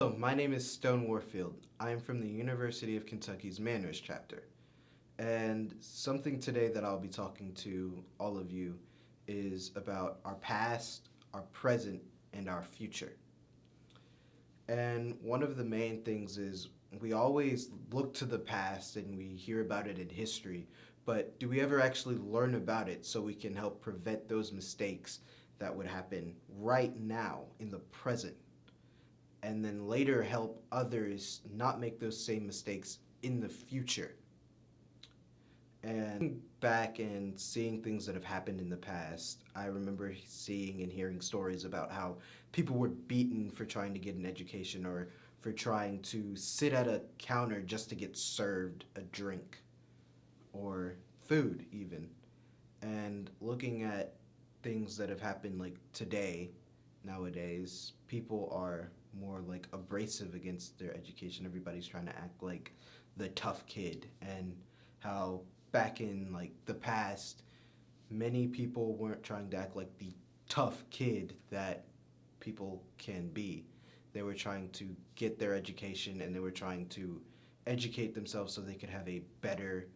Hello, my name is Stone Warfield. I am from the University of Kentucky's MANRRS chapter. And something today that I'll be talking to all of you is about our past, our present, and our future. And one of the main things is we always look to the past and we hear about it in history, but do we ever actually learn about it so we can help prevent those mistakes that would happen right now in the present? And then later help others not make those same mistakes in the future. And back and seeing things that have happened in the past, I remember seeing and hearing stories about how people were beaten for trying to get an education or for trying to sit at a counter just to get served a drink or food even. And looking at things that have happened like today, nowadays, people are more like abrasive against their education. Everybody's trying to act like the tough kid, and how back in like the past, many people weren't trying to act like the tough kid that people can be. They were trying to get their education and they were trying to educate themselves so they could have a better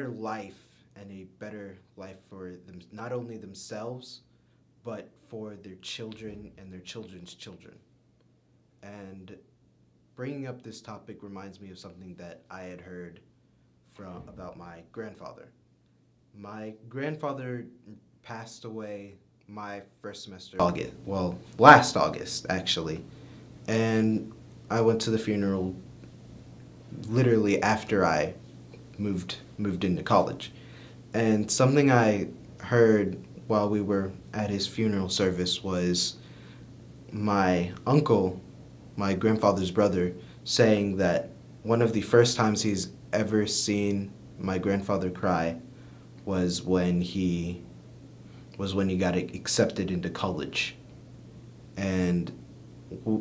life and a better life for them, not only themselves, but for their children and their children's children. And bringing up this topic reminds me of something that I had heard from about my grandfather. My grandfather passed away my first semester August, well, last August actually. And I went to the funeral literally after I moved into college. And something I heard while we were at his funeral service was my uncle, my grandfather's brother, saying that one of the first times he's ever seen my grandfather cry was when he got accepted into college. And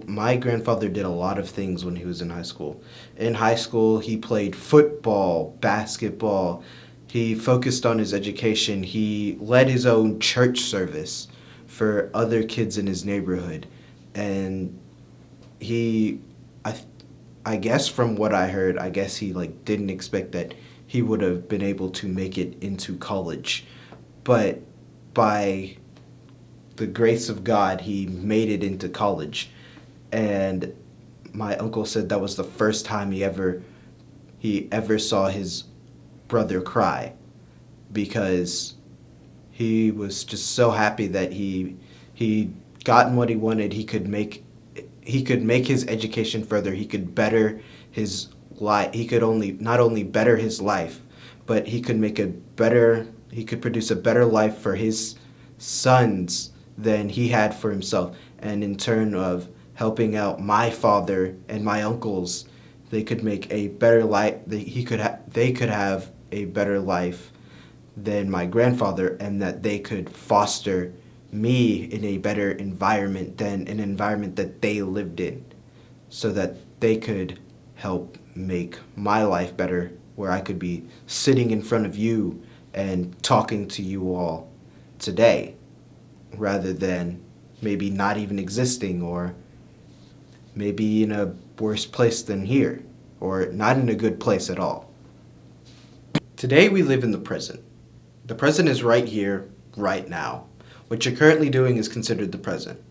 my grandfather did a lot of things when he was in high school. In high school, he played football, basketball. He focused on his education. He led his own church service for other kids in his neighborhood. And he, I guess from what I heard, I guess he like didn't expect that he would have been able to make it into college. But by the grace of God, he made it into college. And my uncle said that was the first time he ever saw his brother cry, because he was just so happy that he gotten what he wanted. He could make his education further. He could better his life. He could only not only better his life, but he could produce a better life for his sons than he had for himself. And in turn of helping out my father and my uncles, they could make a better life. They could have a better life than my grandfather, and that they could foster me in a better environment than an environment that they lived in, so that they could help make my life better, where I could be sitting in front of you and talking to you all today, rather than maybe not even existing, or maybe in a worse place than here, or not in a good place at all. Today we live in the present. The present is right here, right now. What you're currently doing is considered the present.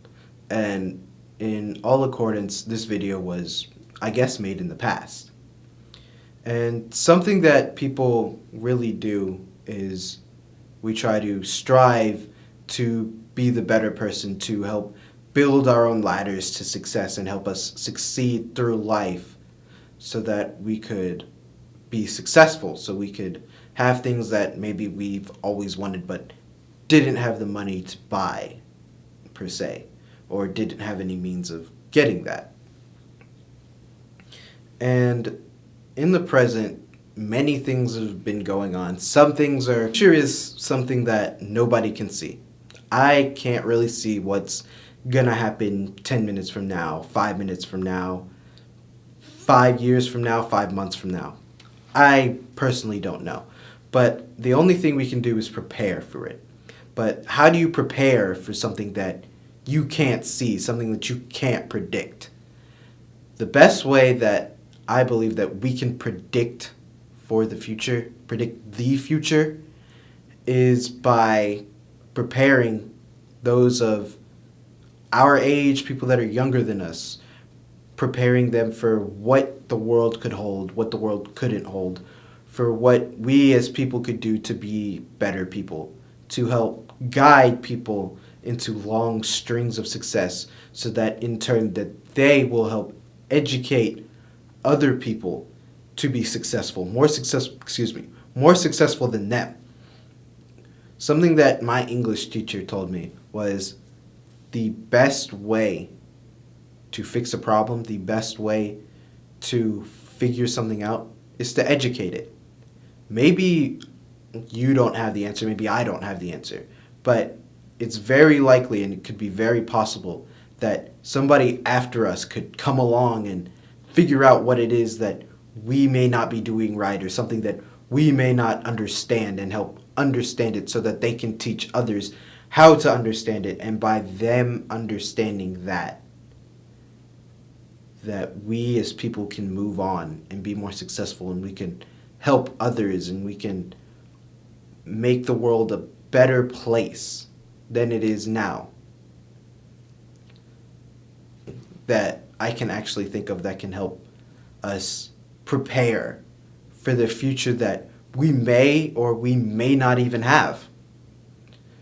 And in all accordance, this video was, I guess, made in the past. And something that people really do is we try to strive to be the better person, to help build our own ladders to success and help us succeed through life, so that we could be successful, so we could have things that maybe we've always wanted but didn't have the money to buy, per se, or didn't have any means of getting that. And in the present, many things have been going on. Some things are, sure, is something that nobody can see. I can't really see what's gonna happen 10 minutes from now, 5 minutes from now, 5 years from now, 5 months from now. I personally don't know. But the only thing we can do is prepare for it. But how do you prepare for something that you can't see, something that you can't predict? The best way that I believe that we can predict the future, is by preparing those of our age, people that are younger than us, preparing them for what the world could hold, what the world couldn't hold, for what we as people could do to be better people, to help guide people into long strings of success, so that in turn that they will help educate other people to be successful, more successful than them. Something that my English teacher told me was the best way to fix a problem, the best way to figure something out is to educate it. Maybe you don't have the answer, maybe I don't have the answer, but it's very likely and it could be very possible that somebody after us could come along and figure out what it is that we may not be doing right, or something that we may not understand, and help understand it so that they can teach others how to understand it. And by them understanding that we as people can move on and be more successful, and we can help others, and we can make the world a better place than it is now. That I can actually think of that can help us prepare for the future that we may or we may not even have.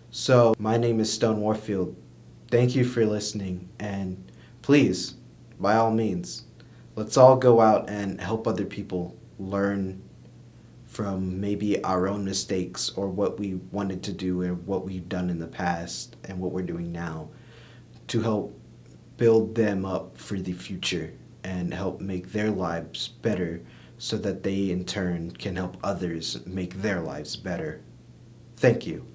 So, my name is Stone Warfield. Thank you for listening, and please, by all means, let's all go out and help other people learn from maybe our own mistakes, or what we wanted to do, or what we've done in the past and what we're doing now, to help build them up for the future and help make their lives better, so that they in turn can help others make their lives better. Thank you.